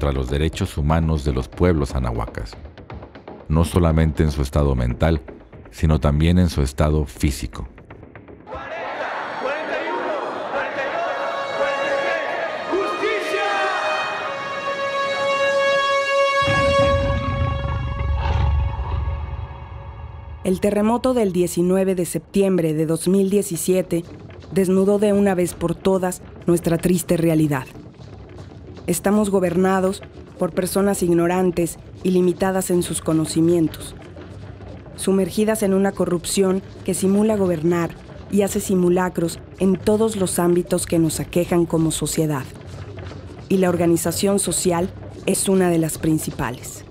contra los derechos humanos de los pueblos anahuacas, no solamente en su estado mental, sino también en su estado físico. 40, 41, 42, 43, ¡justicia! El terremoto del 19 de septiembre de 2017 desnudó de una vez por todas nuestra triste realidad. Estamos gobernados por personas ignorantes y limitadas en sus conocimientos, sumergidas en una corrupción que simula gobernar y hace simulacros en todos los ámbitos que nos aquejan como sociedad. Y la organización social es una de las principales.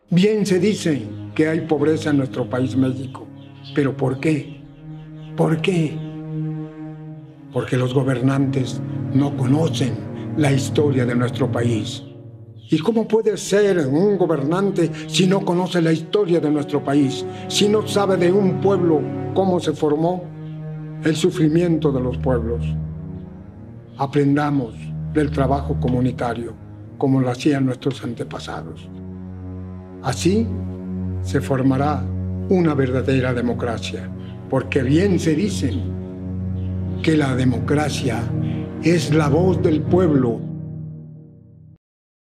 Bien se dice que hay pobreza en nuestro país México, pero ¿por qué? ¿Por qué? Porque los gobernantes no conocen la historia de nuestro país. ¿Y cómo puede ser un gobernante si no conoce la historia de nuestro país? Si no sabe de un pueblo cómo se formó, el sufrimiento de los pueblos. Aprendamos del trabajo comunitario, como lo hacían nuestros antepasados. Así se formará una verdadera democracia, porque bien se dice que la democracia es la voz del pueblo.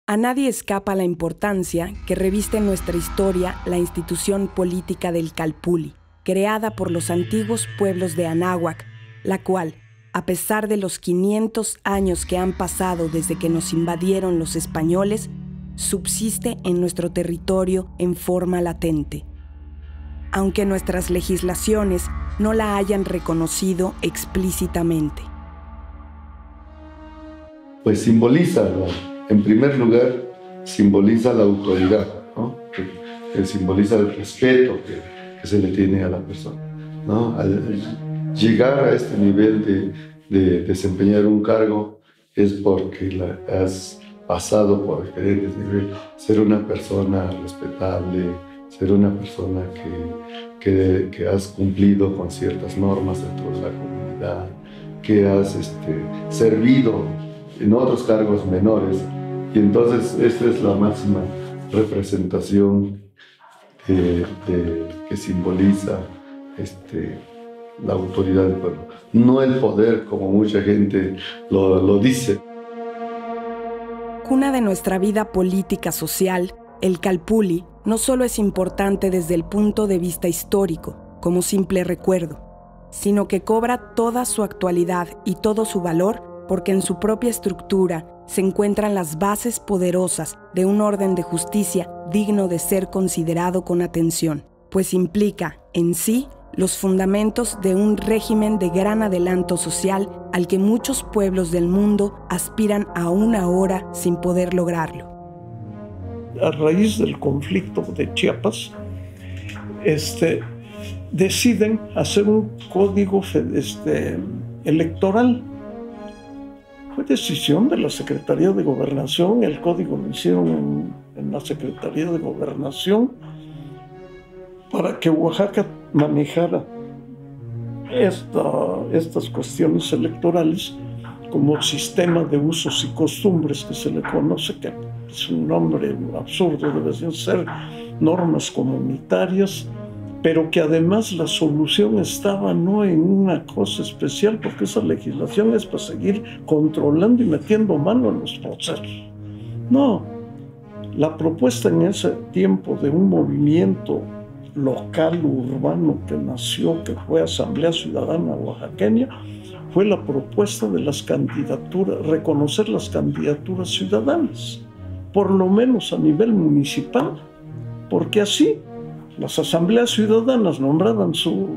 A nadie escapa la importancia que reviste en nuestra historia la institución política del Calpulli, creada por los antiguos pueblos de Anáhuac, la cual, a pesar de los 500 años que han pasado desde que nos invadieron los españoles, subsiste en nuestro territorio en forma latente. Aunque nuestras legislaciones no la hayan reconocido explícitamente. Pues simboliza, en primer lugar, simboliza la autoridad, ¿no? Que simboliza el respeto que se le tiene a la persona, ¿no? Al llegar a este nivel de desempeñar un cargo es porque has pasado por diferentes niveles, ser una persona respetable, ser una persona que has cumplido con ciertas normas dentro de la comunidad, que has servido en otros cargos menores, y entonces esta es la máxima representación que simboliza la autoridad del pueblo, no el poder como mucha gente lo dice. Cuna de nuestra vida política social, el Calpulli no solo es importante desde el punto de vista histórico, como simple recuerdo, sino que cobra toda su actualidad y todo su valor porque en su propia estructura se encuentran las bases poderosas de un orden de justicia digno de ser considerado con atención, pues implica en sí los fundamentos de un régimen de gran adelanto social al que muchos pueblos del mundo aspiran aún ahora sin poder lograrlo. A raíz del conflicto de Chiapas, deciden hacer un código electoral. Fue decisión de la Secretaría de Gobernación, el código lo hicieron en la Secretaría de Gobernación para que Oaxaca manejara estas cuestiones electorales como sistema de usos y costumbres que se le conoce, que es un nombre absurdo, deben ser normas comunitarias, pero que además la solución estaba no en una cosa especial, porque esa legislación es para seguir controlando y metiendo mano en los procesos. No, la propuesta en ese tiempo de un movimiento local, urbano, que nació, que fue Asamblea Ciudadana Oaxaqueña, fue la propuesta de las candidaturas, reconocer las candidaturas ciudadanas, por lo menos a nivel municipal, porque así las asambleas ciudadanas nombraban sus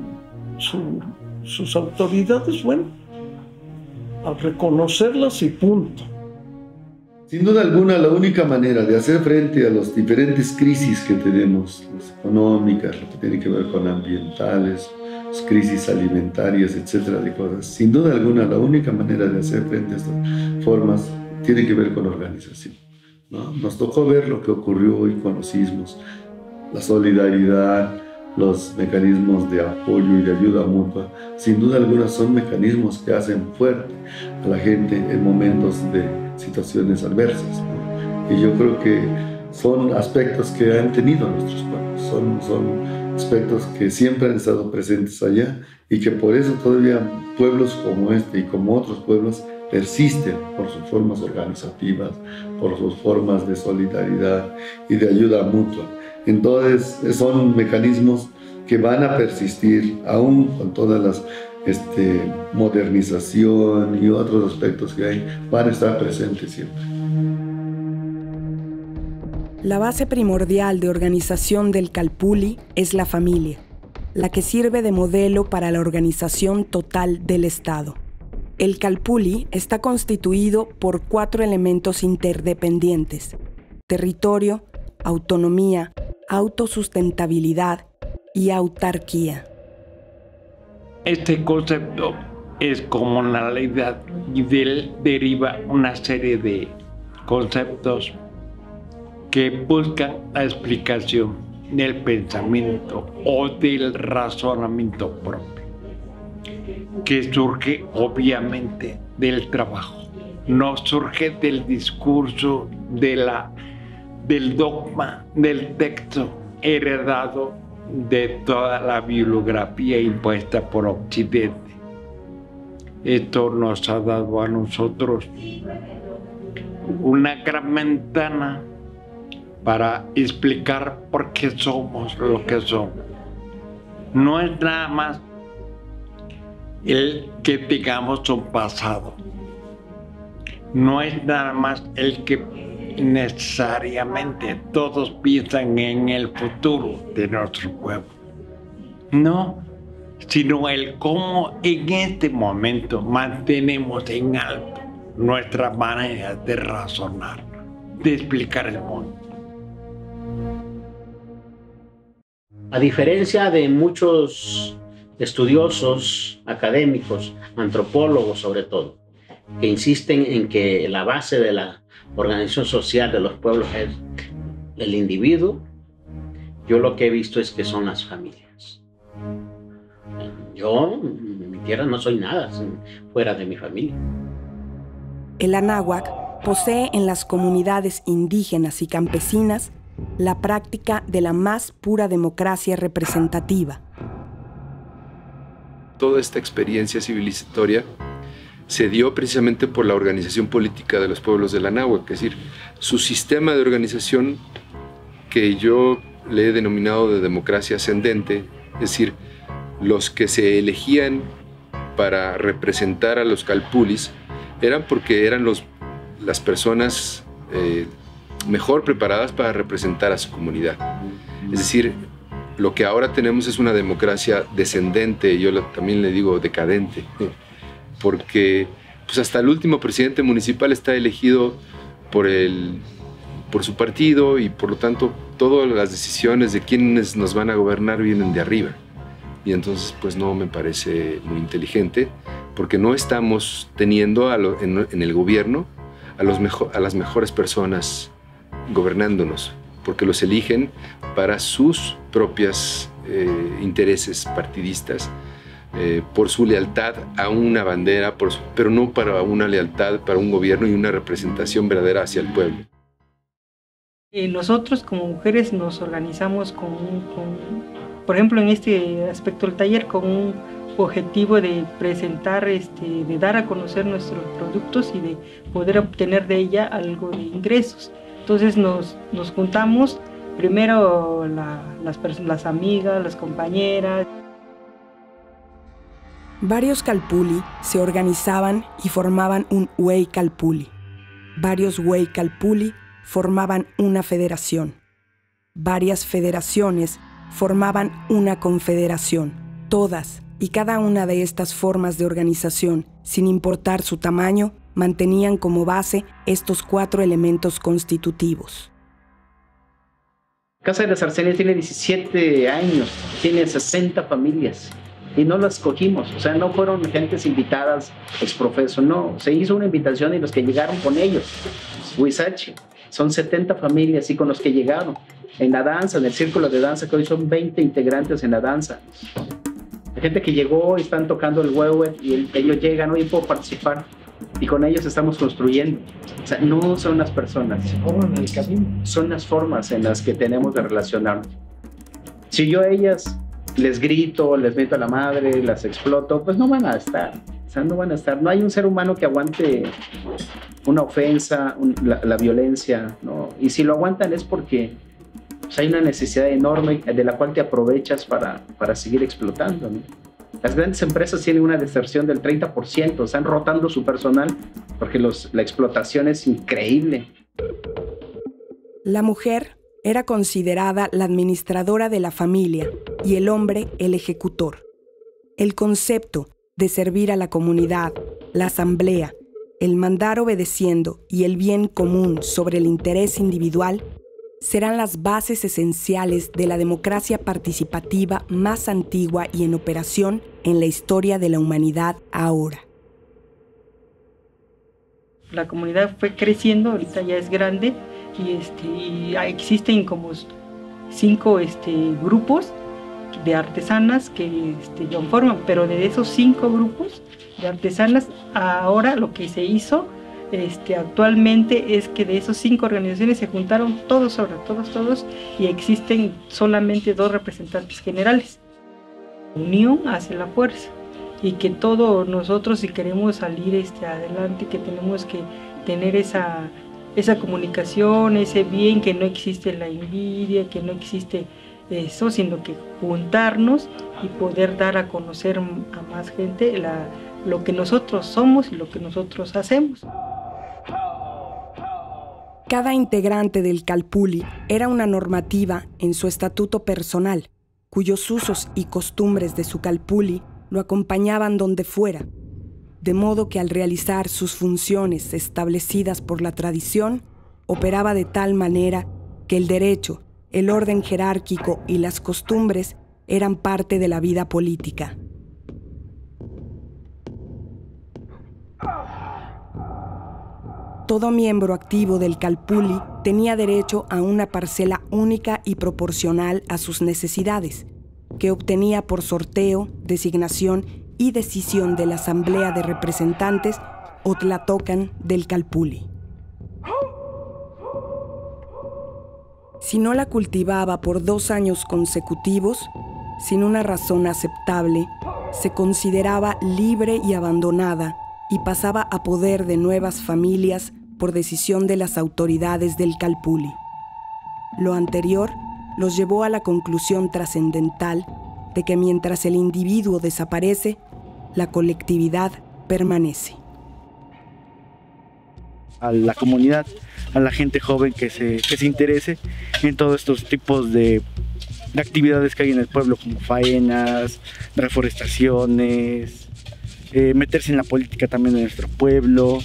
autoridades, bueno, a reconocerlas y punto. Sin duda alguna, la única manera de hacer frente a las diferentes crisis que tenemos, las económicas, lo que tiene que ver con ambientales, las crisis alimentarias, etcétera, de cosas, sin duda alguna, la única manera de hacer frente a estas formas tiene que ver con organización, ¿no? Nos tocó ver lo que ocurrió hoy con los sismos, la solidaridad, los mecanismos de apoyo y de ayuda mutua, sin duda alguna son mecanismos que hacen fuerte a la gente en momentos de situaciones adversas, ¿no? Y yo creo que son aspectos que han tenido nuestros pueblos, son aspectos que siempre han estado presentes allá y que por eso todavía pueblos como este y como otros pueblos persisten por sus formas organizativas, por sus formas de solidaridad y de ayuda mutua. Entonces son mecanismos que van a persistir aún con todas las modernización y otros aspectos que hay, van a estar presentes siempre. La base primordial de organización del Calpulli es la familia, la que sirve de modelo para la organización total del Estado. El Calpulli está constituido por 4 elementos interdependientes: territorio, autonomía, autosustentabilidad y autarquía. Este concepto es comunalidad y de él deriva una serie de conceptos que buscan la explicación del pensamiento o del razonamiento propio, que surge obviamente del trabajo, no surge del discurso, del dogma, del texto heredado de toda la bibliografía impuesta por Occidente. Esto nos ha dado a nosotros una gran ventana para explicar por qué somos lo que somos. No es nada más el que tengamos un pasado, no es nada más el que necesariamente todos piensan en el futuro de nuestro pueblo. No, sino el cómo en este momento mantenemos en alto nuestra manera de razonar, de explicar el mundo. A diferencia de muchos estudiosos, académicos, antropólogos sobre todo, que insisten en que la base de la organización social de los pueblos es el individuo, yo lo que he visto es que son las familias. Yo, en mi tierra, no soy nada fuera de mi familia. El Anáhuac posee en las comunidades indígenas y campesinas la práctica de la más pura democracia representativa. Toda esta experiencia civilizatoria se dio precisamente por la organización política de los pueblos del Anáhuac, es decir, su sistema de organización que yo le he denominado de democracia ascendente, es decir, los que se elegían para representar a los calpulis eran porque eran las personas mejor preparadas para representar a su comunidad. Es decir, lo que ahora tenemos es una democracia descendente, yo también le digo decadente, porque pues hasta el último presidente municipal está elegido por su partido y por lo tanto todas las decisiones de quiénes nos van a gobernar vienen de arriba. Y entonces pues no me parece muy inteligente porque no estamos teniendo en el gobierno a las mejores personas gobernándonos, porque los eligen para sus propios intereses partidistas, por su lealtad a una bandera, pero no para una lealtad para un gobierno y una representación verdadera hacia el pueblo. Nosotros como mujeres nos organizamos por ejemplo en este aspecto del taller, con un objetivo de presentar, de dar a conocer nuestros productos y de poder obtener de ella algo de ingresos. Entonces nos juntamos, primero las amigas, las compañeras. Varios calpulli se organizaban y formaban un huey calpulli. Varios huey calpulli formaban una federación. Varias federaciones formaban una confederación. Todas y cada una de estas formas de organización, sin importar su tamaño, mantenían como base estos 4 elementos constitutivos. Casa de las Arcenias tiene 17 años, tiene 60 familias y no las cogimos, o sea, no fueron gentes invitadas, exprofeso, no, se hizo una invitación y los que llegaron con ellos, Huizache, son 70 familias y con los que llegaron, En la danza, en el círculo de danza, que hoy son 20 integrantes en la danza. Hay gente que llegó y están tocando el huehue y ellos llegan, hoy puedo participar. Y con ellos estamos construyendo. O sea, no son las personas, son las formas en las que tenemos de relacionarnos. Si yo a ellas les grito, les meto a la madre, las exploto, pues no van a estar. O sea, no van a estar. No hay un ser humano que aguante una ofensa, la violencia, ¿no? Y si lo aguantan es porque pues, hay una necesidad enorme de la cual te aprovechas para seguir explotando, ¿no? Las grandes empresas tienen una deserción del 30%, están rotando su personal porque la explotación es increíble. La mujer era considerada la administradora de la familia y el hombre el ejecutor. El concepto de servir a la comunidad, la asamblea, el mandar obedeciendo y el bien común sobre el interés individual serán las bases esenciales de la democracia participativa más antigua y en operación en la historia de la humanidad ahora. La comunidad fue creciendo, ahorita ya es grande y existen como 5 grupos de artesanas que forman, pero de esos 5 grupos de artesanas, ahora lo que se hizo actualmente es que de esos 5 organizaciones se juntaron todos, y existen solamente 2 representantes generales. Unión hace la fuerza, y que todos nosotros, si queremos salir adelante, que tenemos que tener esa comunicación, ese bien, que no existe la envidia, que no existe eso, sino que juntarnos y poder dar a conocer a más gente lo que nosotros somos y lo que nosotros hacemos. Cada integrante del Calpulli era una normativa en su estatuto personal, cuyos usos y costumbres de su Calpulli lo acompañaban donde fuera, de modo que al realizar sus funciones establecidas por la tradición, operaba de tal manera que el derecho, el orden jerárquico y las costumbres eran parte de la vida política. Todo miembro activo del Calpulli tenía derecho a una parcela única y proporcional a sus necesidades, que obtenía por sorteo, designación y decisión de la Asamblea de Representantes o Tlatocan del Calpulli. Si no la cultivaba por 2 años consecutivos, sin una razón aceptable, se consideraba libre y abandonada y pasaba a poder de nuevas familias por decisión de las autoridades del Calpulli. Lo anterior los llevó a la conclusión trascendental de que mientras el individuo desaparece, la colectividad permanece. A la comunidad, a la gente joven que se interese en todos estos tipos de actividades que hay en el pueblo, como faenas, reforestaciones, meterse en la política también de nuestro pueblo,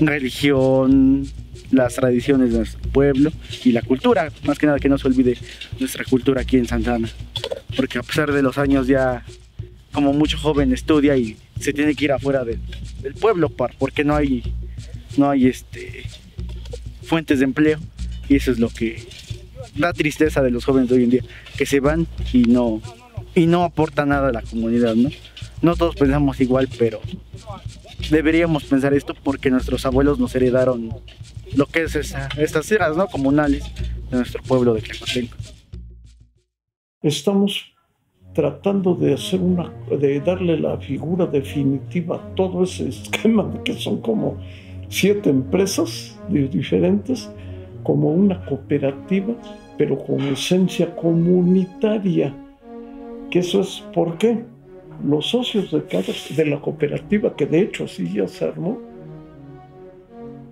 religión, las tradiciones de nuestro pueblo y la cultura, más que nada que no se olvide nuestra cultura aquí en Santa Ana, porque a pesar de los años ya como mucho joven estudia y se tiene que ir afuera del pueblo porque no hay fuentes de empleo, y eso es lo que da tristeza de los jóvenes de hoy en día, que se van y no aportan nada a la comunidad, ¿no? No todos pensamos igual, pero deberíamos pensar esto porque nuestros abuelos nos heredaron lo que es estas tierras, ¿no?, comunales de nuestro pueblo de Tlacotenco. Estamos tratando de darle la figura definitiva a todo ese esquema de que son como 7 empresas diferentes, como una cooperativa, pero con esencia comunitaria. Que eso es ¿por qué? Los socios de la cooperativa, que de hecho así ya se armó,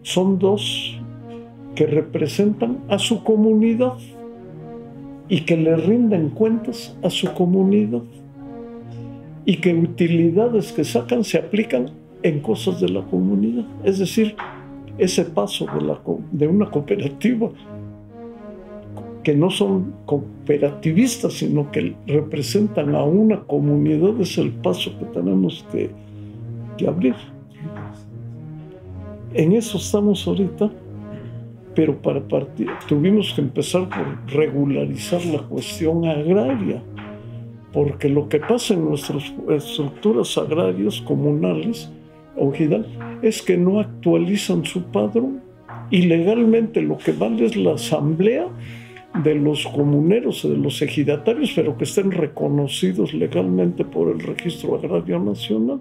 son 2 que representan a su comunidad y que le rinden cuentas a su comunidad, y que utilidades que sacan se aplican en cosas de la comunidad. Es decir, ese paso de una cooperativa, que no son cooperativistas, sino que representan a una comunidad, es el paso que tenemos que abrir. En eso estamos ahorita, pero para partir tuvimos que empezar por regularizar la cuestión agraria, porque lo que pasa en nuestras estructuras agrarias comunales ojidal es que no actualizan su padrón, y legalmente lo que vale es la asamblea de los comuneros, de los ejidatarios, pero que estén reconocidos legalmente por el Registro Agrario Nacional.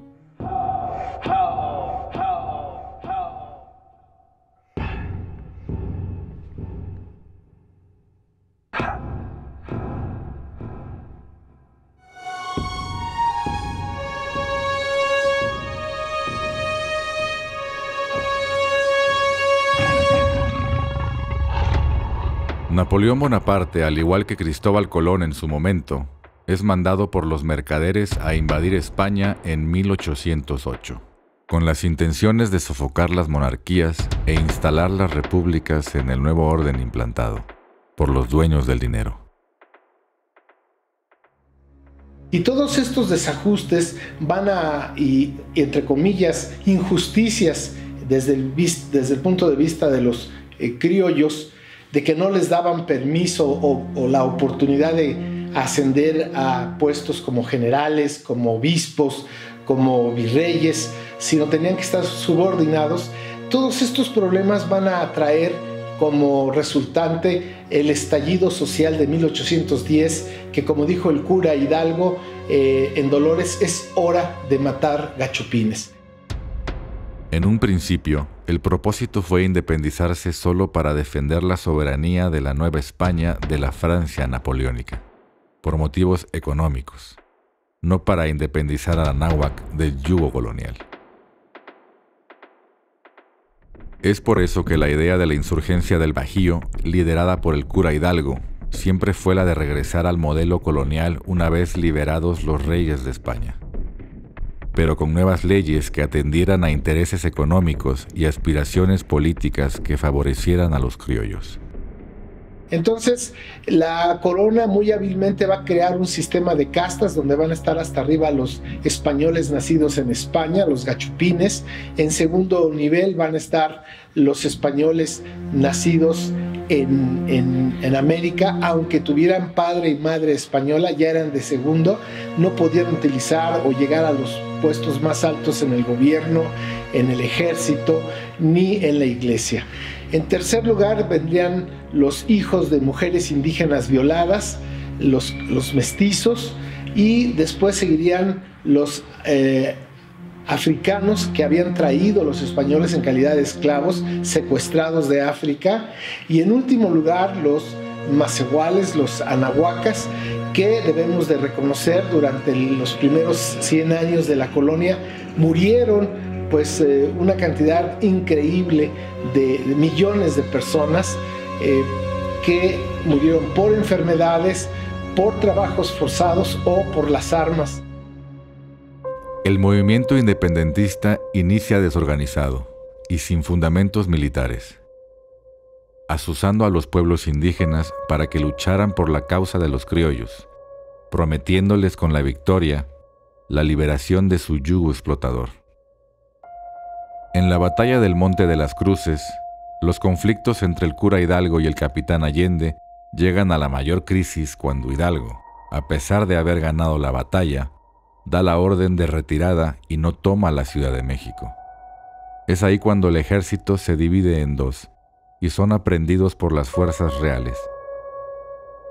Napoleón Bonaparte, al igual que Cristóbal Colón en su momento, es mandado por los mercaderes a invadir España en 1808, con las intenciones de sofocar las monarquías e instalar las repúblicas en el nuevo orden implantado por los dueños del dinero. Y todos estos desajustes van a, y entre comillas, injusticias desde el punto de vista de los criollos, de que no les daban permiso o la oportunidad de ascender a puestos como generales, como obispos, como virreyes, sino tenían que estar subordinados. Todos estos problemas van a traer como resultante el estallido social de 1810, que, como dijo el cura Hidalgo en Dolores, es hora de matar gachupines. En un principio, el propósito fue independizarse solo para defender la soberanía de la Nueva España de la Francia napoleónica, por motivos económicos, no para independizar a la náhuatl del yugo colonial. Es por eso que la idea de la insurgencia del Bajío, liderada por el cura Hidalgo, siempre fue la de regresar al modelo colonial una vez liberados los reyes de España, pero con nuevas leyes que atendieran a intereses económicos y aspiraciones políticas que favorecieran a los criollos. Entonces, la corona muy hábilmente va a crear un sistema de castas donde van a estar hasta arriba los españoles nacidos en España, los gachupines. En segundo nivel van a estar los españoles nacidos en América, aunque tuvieran padre y madre española, ya eran de segundo, no podían utilizar o llegar a los puestos más altos en el gobierno, en el ejército, ni en la iglesia. En tercer lugar vendrían los hijos de mujeres indígenas violadas, los mestizos, y después seguirían los africanos que habían traído los españoles en calidad de esclavos secuestrados de África, y en último lugar los macehuales, los anahuacas, que debemos de reconocer durante los primeros 100 años de la colonia murieron pues una cantidad increíble de millones de personas que murieron por enfermedades, por trabajos forzados o por las armas. El movimiento independentista inicia desorganizado y sin fundamentos militares, asusando a los pueblos indígenas para que lucharan por la causa de los criollos, prometiéndoles con la victoria la liberación de su yugo explotador. En la batalla del Monte de las Cruces, los conflictos entre el cura Hidalgo y el capitán Allende llegan a la mayor crisis cuando Hidalgo, a pesar de haber ganado la batalla, da la orden de retirada y no toma la Ciudad de México. Es ahí cuando el ejército se divide en dos y son aprehendidos por las fuerzas reales,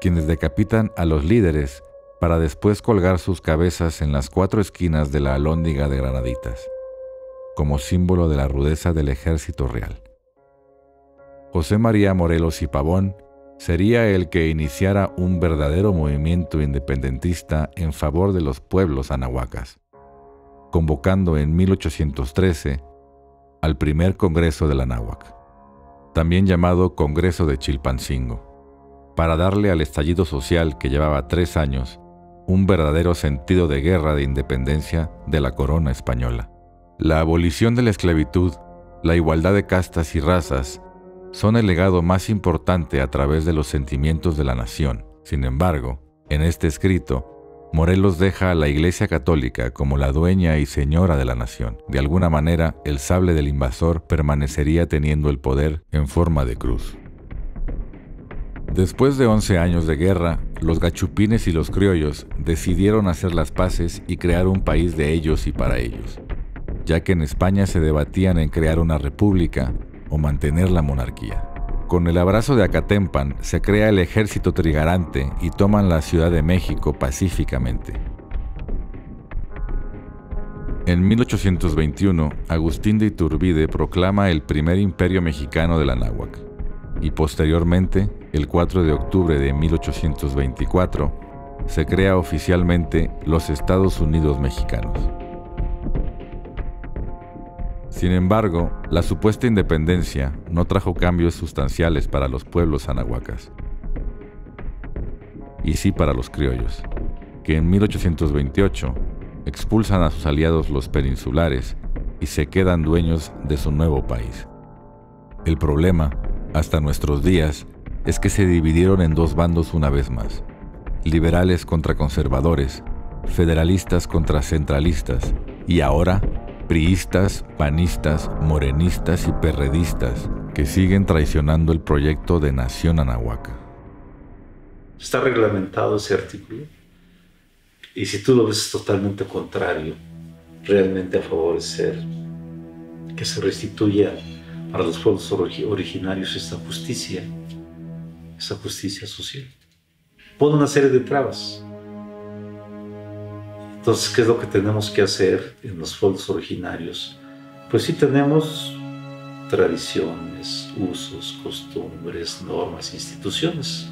quienes decapitan a los líderes para después colgar sus cabezas en las 4 esquinas de la alhóndiga de granaditas, como símbolo de la rudeza del ejército real. José María Morelos y Pavón sería el que iniciara un verdadero movimiento independentista en favor de los pueblos anahuacas, convocando en 1813 al primer Congreso de la Náhuac, también llamado Congreso de Chilpancingo, para darle al estallido social que llevaba 3 años un verdadero sentido de guerra de independencia de la corona española. La abolición de la esclavitud, la igualdad de castas y razas, son el legado más importante a través de los sentimientos de la nación. Sin embargo, en este escrito, Morelos deja a la Iglesia Católica como la dueña y señora de la nación. De alguna manera, el sable del invasor permanecería teniendo el poder en forma de cruz. Después de 11 años de guerra, los gachupines y los criollos decidieron hacer las paces y crear un país de ellos y para ellos, ya que en España se debatían en crear una república o mantener la monarquía. Con el abrazo de Acatempan se crea el ejército trigarante y toman la Ciudad de México pacíficamente. En 1821, Agustín de Iturbide proclama el primer imperio mexicano de la náhuatl, y posteriormente, el 4 de octubre de 1824, se crea oficialmente los Estados Unidos mexicanos. Sin embargo, la supuesta independencia no trajo cambios sustanciales para los pueblos anahuacas, y sí para los criollos, que en 1828 expulsan a sus aliados los peninsulares y se quedan dueños de su nuevo país. El problema, hasta nuestros días, es que se dividieron en dos bandos una vez más: liberales contra conservadores, federalistas contra centralistas, y ahora priistas, panistas, morenistas y perredistas que siguen traicionando el proyecto de nación anahuaca. Está reglamentado ese artículo, y si tú lo ves totalmente contrario, realmente a favorecer que se restituya para los pueblos originarios esta justicia social. Pone una serie de trabas. Entonces, ¿qué es lo que tenemos que hacer en los pueblos originarios? Pues sí tenemos tradiciones, usos, costumbres, normas, instituciones,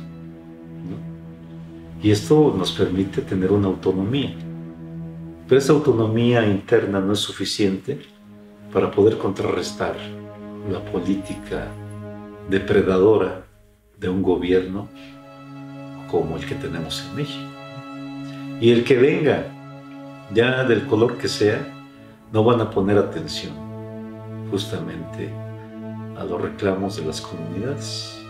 ¿no? Y esto nos permite tener una autonomía. Pero esa autonomía interna no es suficiente para poder contrarrestar la política depredadora de un gobierno como el que tenemos en México. Y el que venga, ya del color que sea, no van a poner atención justamente a los reclamos de las comunidades,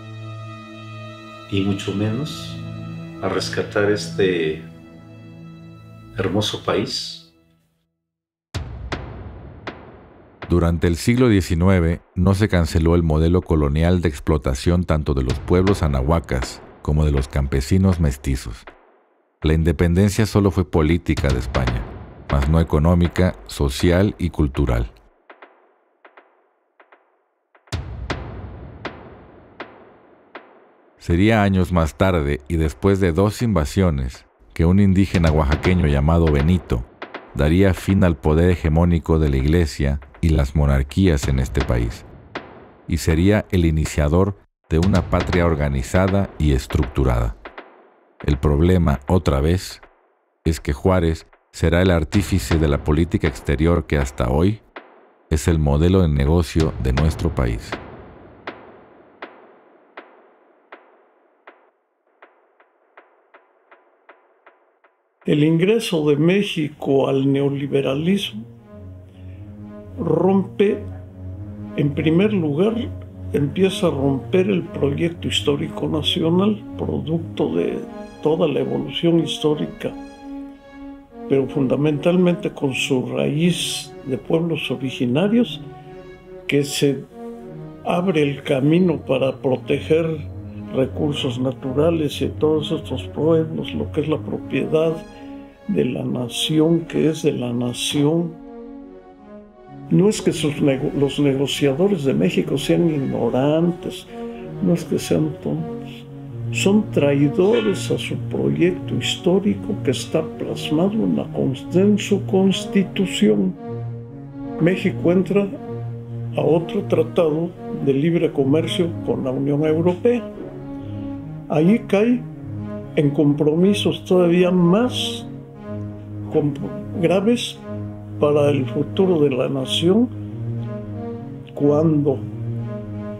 y mucho menos a rescatar este hermoso país. Durante el siglo XIX no se canceló el modelo colonial de explotación tanto de los pueblos anahuacas como de los campesinos mestizos. La independencia solo fue política de España, mas no económica, social y cultural. Sería años más tarde y después de 2 invasiones que un indígena oaxaqueño llamado Benito daría fin al poder hegemónico de la Iglesia y las monarquías en este país, y sería el iniciador de una patria organizada y estructurada. El problema, otra vez, es que Juárez será el artífice de la política exterior que hasta hoy es el modelo de negocio de nuestro país. El ingreso de México al neoliberalismo rompe, en primer lugar, empieza a romper el proyecto histórico nacional, producto de toda la evolución histórica, pero fundamentalmente con su raíz de pueblos originarios, que se abre el camino para proteger recursos naturales y todos estos pueblos, lo que es la propiedad de la nación, que es de la nación. No es que los negociadores de México sean ignorantes, no es que sean tontos, son traidores a su proyecto histórico que está plasmado en su constitución. México entra a otro tratado de libre comercio con la Unión Europea. Allí cae en compromisos todavía más graves para el futuro de la nación, cuando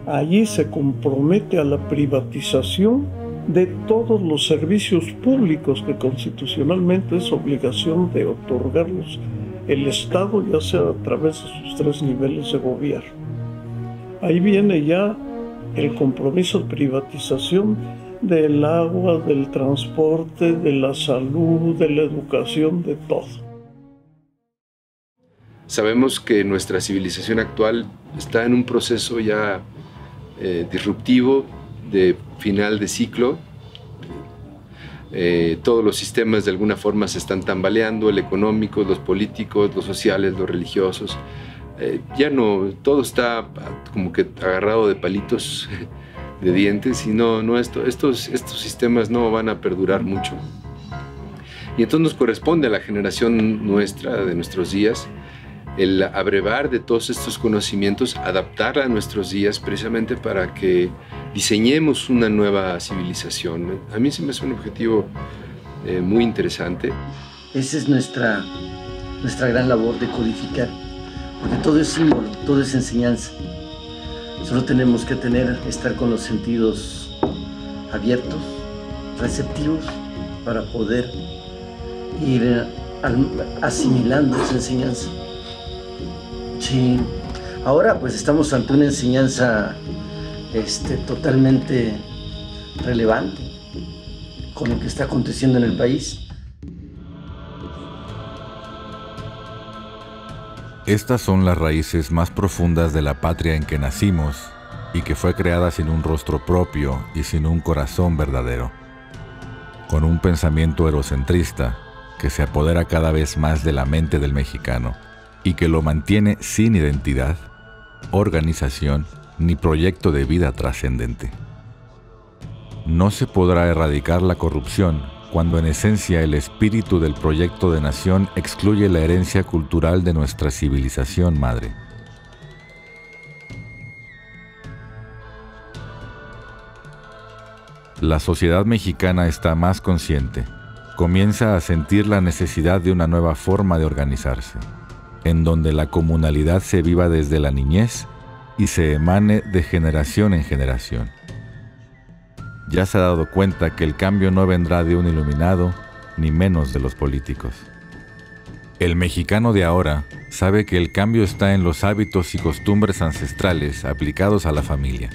allí se compromete a la privatización de todos los servicios públicos que constitucionalmente es obligación de otorgarlos el Estado, ya sea a través de sus 3 niveles de gobierno. Ahí viene ya el compromiso de privatización del agua, del transporte, de la salud, de la educación, de todo. Sabemos que nuestra civilización actual está en un proceso ya disruptivo, de final de ciclo. Todos los sistemas de alguna forma se están tambaleando, el económico, los políticos, los sociales, los religiosos. Ya no, todo está como que agarrado de palitos de dientes y estos sistemas no van a perdurar mucho. Y entonces nos corresponde a la generación nuestra, de nuestros días, el abrevar de todos estos conocimientos, adaptarla a nuestros días precisamente para que diseñemos una nueva civilización. A mí se me hace un objetivo muy interesante. Esa es nuestra gran labor de codificar, porque todo es símbolo, todo es enseñanza. Solo tenemos que estar con los sentidos abiertos, receptivos, para poder ir asimilando esa enseñanza. Sí, ahora pues estamos ante una enseñanza totalmente relevante con lo que está aconteciendo en el país. Estas son las raíces más profundas de la patria en que nacimos y que fue creada sin un rostro propio y sin un corazón verdadero, con un pensamiento eurocentrista que se apodera cada vez más de la mente del mexicano y que lo mantiene sin identidad, organización ni proyecto de vida trascendente. No se podrá erradicar la corrupción cuando en esencia el espíritu del proyecto de nación excluye la herencia cultural de nuestra civilización madre. La sociedad mexicana está más consciente, comienza a sentir la necesidad de una nueva forma de organizarse, en donde la comunalidad se viva desde la niñez y se emane de generación en generación. Ya se ha dado cuenta que el cambio no vendrá de un iluminado, ni menos de los políticos. El mexicano de ahora sabe que el cambio está en los hábitos y costumbres ancestrales aplicados a la familia,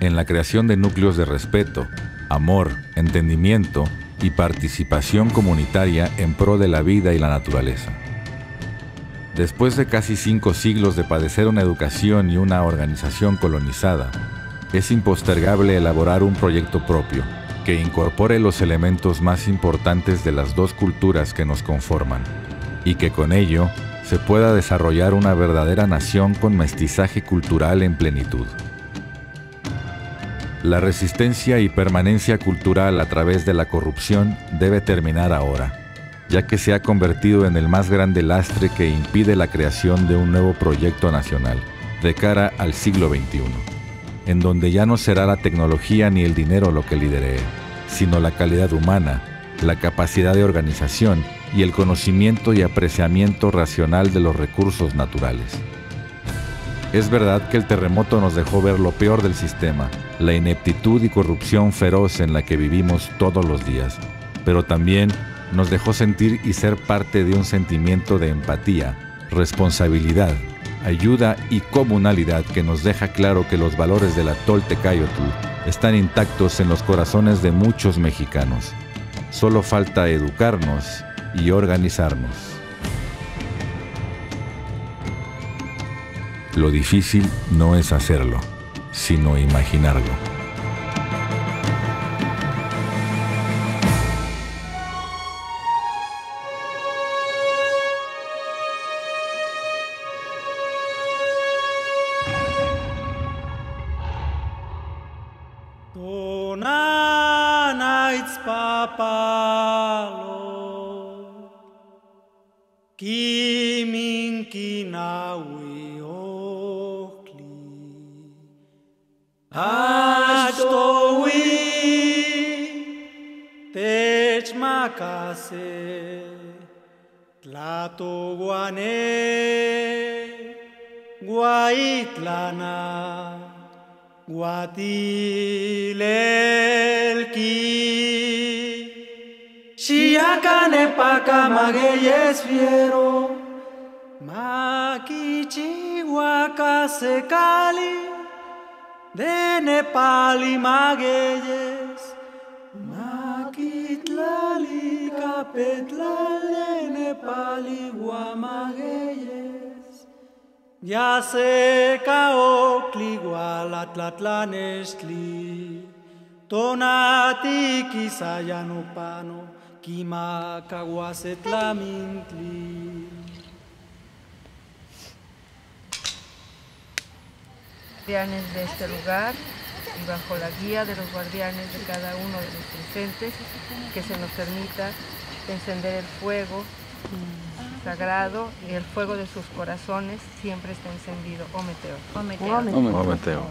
en la creación de núcleos de respeto, amor, entendimiento y participación comunitaria en pro de la vida y la naturaleza. Después de casi 5 siglos de padecer una educación y una organización colonizada, es impostergable elaborar un proyecto propio que incorpore los elementos más importantes de las dos culturas que nos conforman y que con ello se pueda desarrollar una verdadera nación con mestizaje cultural en plenitud. La resistencia y permanencia cultural a través de la corrupción debe terminar ahora, ya que se ha convertido en el más grande lastre que impide la creación de un nuevo proyecto nacional de cara al siglo XXI, en donde ya no será la tecnología ni el dinero lo que lidere, sino la calidad humana, la capacidad de organización y el conocimiento y apreciamiento racional de los recursos naturales. Es verdad que el terremoto nos dejó ver lo peor del sistema, la ineptitud y corrupción feroz en la que vivimos todos los días, pero también nos dejó sentir y ser parte de un sentimiento de empatía, responsabilidad, ayuda y comunalidad que nos deja claro que los valores de la Toltecayotl están intactos en los corazones de muchos mexicanos. Solo falta educarnos y organizarnos. Lo difícil no es hacerlo, sino imaginarlo. Magueyes fiero, Makichi Wakase Kali, de Nepali Magueyes, petlale pali guamageyes. Ya se cao cligualatlatlanestli. Tonati kisayanupano kima kawasetlamintli. Guardianes de este lugar y bajo la guía de los guardianes de cada uno de los presentes, que se nos permita encender el fuego sagrado y el fuego de sus corazones siempre está encendido. Ometeo. Ometeo.